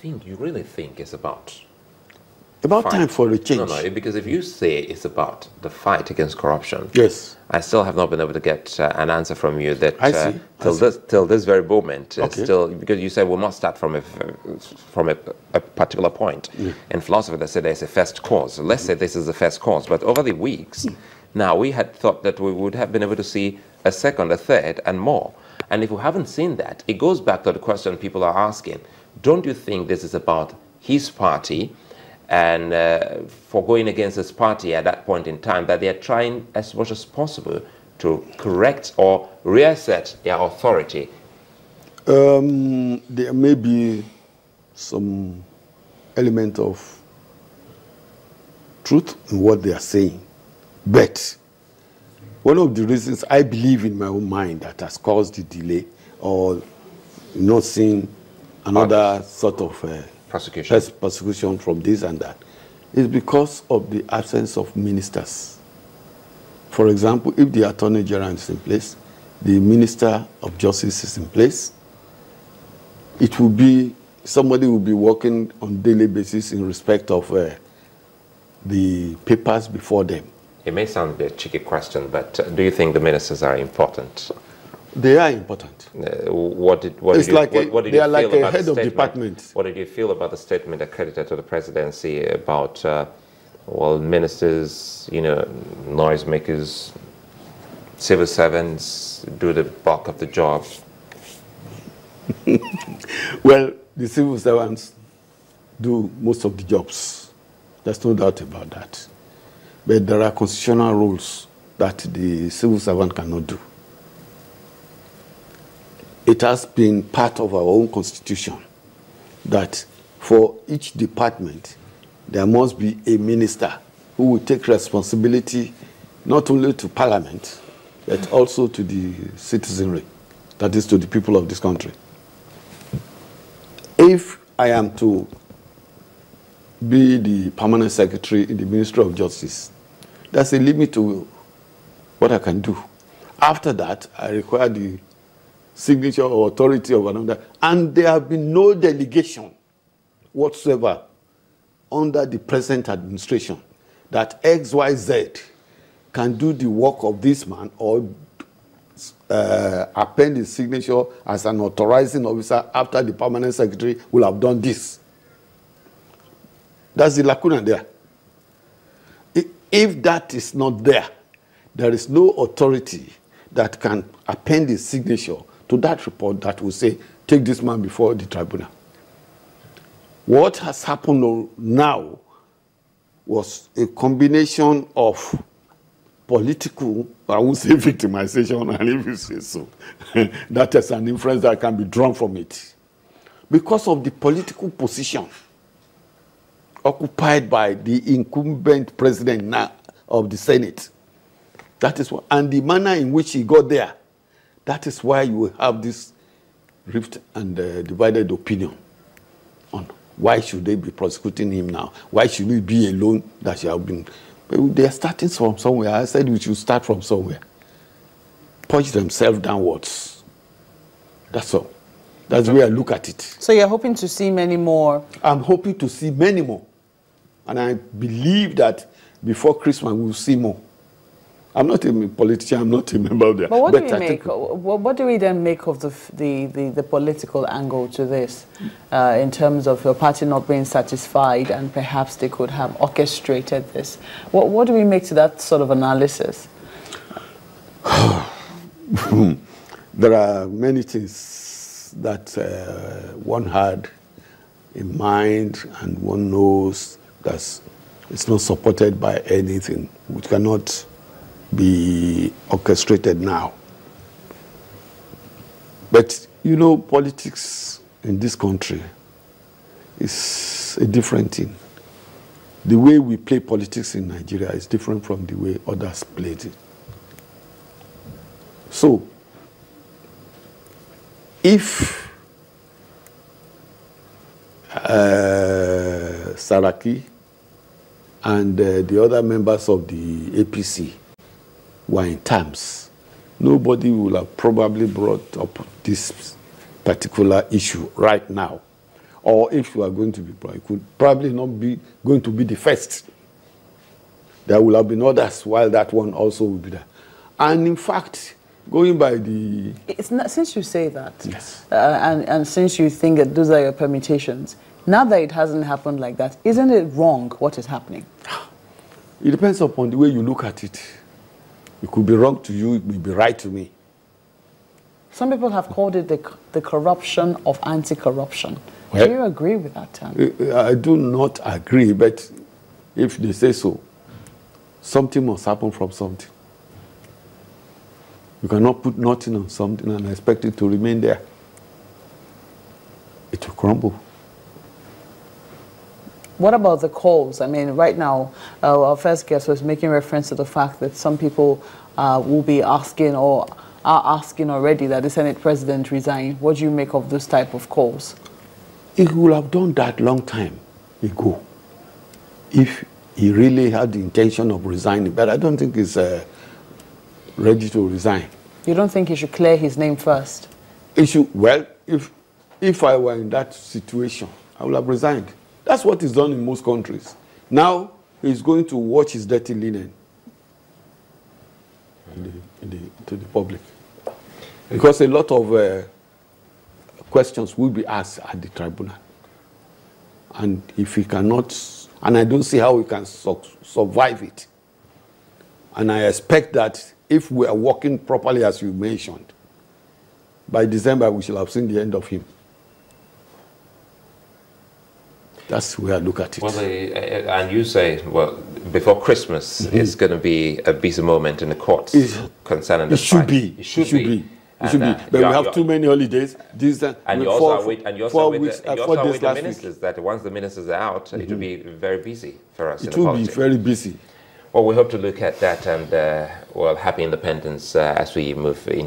you really think it's about? About time for a change. No, because if you say it's about the fight against corruption, yes, I still have not been able to get an answer from you that till this very moment, okay. still, because you said we'll not start from a particular point. Yeah. In philosophy, they say there's a first cause. So let's say this is the first cause, but over the weeks, now we had thought that we would have been able to see a second, a third, and more. And if we haven't seen that, it goes back to the question people are asking. Don't you think this is about his party and for going against his party at that point in time, that they are trying as much as possible to correct or reassert their authority? There may be some element of truth in what they are saying, but one of the reasons I believe in my own mind that has caused the delay or not seeing another sort of persecution from this and that is because of the absence of ministers. For example, if the Attorney General is in place, the Minister of Justice is in place, it will be, somebody will be working on daily basis in respect of the papers before them. It may sound a bit cheeky question, but do you think the ministers are important? They are important. What did you feel about the statement accredited to the presidency about, well, ministers, noisemakers, civil servants do the bulk of the job? Well, the civil servants do most of the jobs. There's no doubt about that. But there are constitutional rules that the civil servant cannot do. It has been part of our own constitution that for each department, there must be a minister who will take responsibility not only to Parliament, but also to the citizenry, that is to the people of this country. If I am to be the permanent secretary in the Ministry of Justice, there's a limit to what I can do. After that, I require the signature or authority of another, and there have been no delegation whatsoever under the present administration that XYZ can do the work of this man or append his signature as an authorizing officer after the permanent secretary will have done this. That's the lacuna there. If that is not there, there is no authority that can append his signature to that report that will say, take this man before the tribunal. What has happened now was a combination of political, I won't say victimization, and if you say so, that is an inference that can be drawn from it. Because of the political position occupied by the incumbent president now of the Senate. That is what, and the manner in which he got there. That is why you will have this rift and divided opinion on why should they be prosecuting him now? Why should he be alone that you have been? But they are starting from somewhere. I said we should start from somewhere. Push themselves downwards. That's all. That's the way I look at it. So you're hoping to see many more? I'm hoping to see many more. And I believe that before Christmas we'll see more. I'm not a politician, I'm not a member of the... But what do we then make of the political angle to this, in terms of your party not being satisfied and perhaps they could have orchestrated this? What do we make to that sort of analysis? There are many things that one had in mind and one knows that it's not supported by anything, which cannot be orchestrated now. But, you know, politics in this country is a different thing. The way we play politics in Nigeria is different from the way others play it. So, if Saraki and the other members of the APC were in terms, nobody will have probably brought up this particular issue right now. Or if you are going to be prime, it could probably not be going to be the first. There will have been others while that one also will be there. And in fact, going by the... It's not, since you say that, yes. And since you think that those are your permutations, now that it hasn't happened like that, isn't it wrong what is happening? It depends upon the way you look at it. It could be wrong to you, it may be right to me. Some people have called it the corruption of anti-corruption. Well, do you agree with that term? I do not agree, but if they say so, something must happen from something. You cannot put nothing on something and expect it to remain there. It will crumble. What about the calls? I mean, right now, our first guest was making reference to the fact that some people will be asking or are asking already that the Senate President resign. What do you make of those type of calls? He would have done that long time ago if he really had the intention of resigning. But I don't think he's ready to resign. You don't think he should clear his name first? He should, well, if I were in that situation, I would have resigned. That's what is done in most countries. Now, he's going to watch his dirty linen to the public. Because a lot of questions will be asked at the tribunal. And if he cannot, and I don't see how he can survive it. And I expect that if we are working properly, as you mentioned, by December we shall have seen the end of him. That's the way I look at it. Well, and you say, well, before Christmas, it's going to be a busy moment in the courts concerning the fight. It should be. But we have too many holidays. And you also are with the ministers, that once the ministers are out, it will be very busy for us. It will be very busy. Well, we hope to look at that, and well, happy independence as we move in.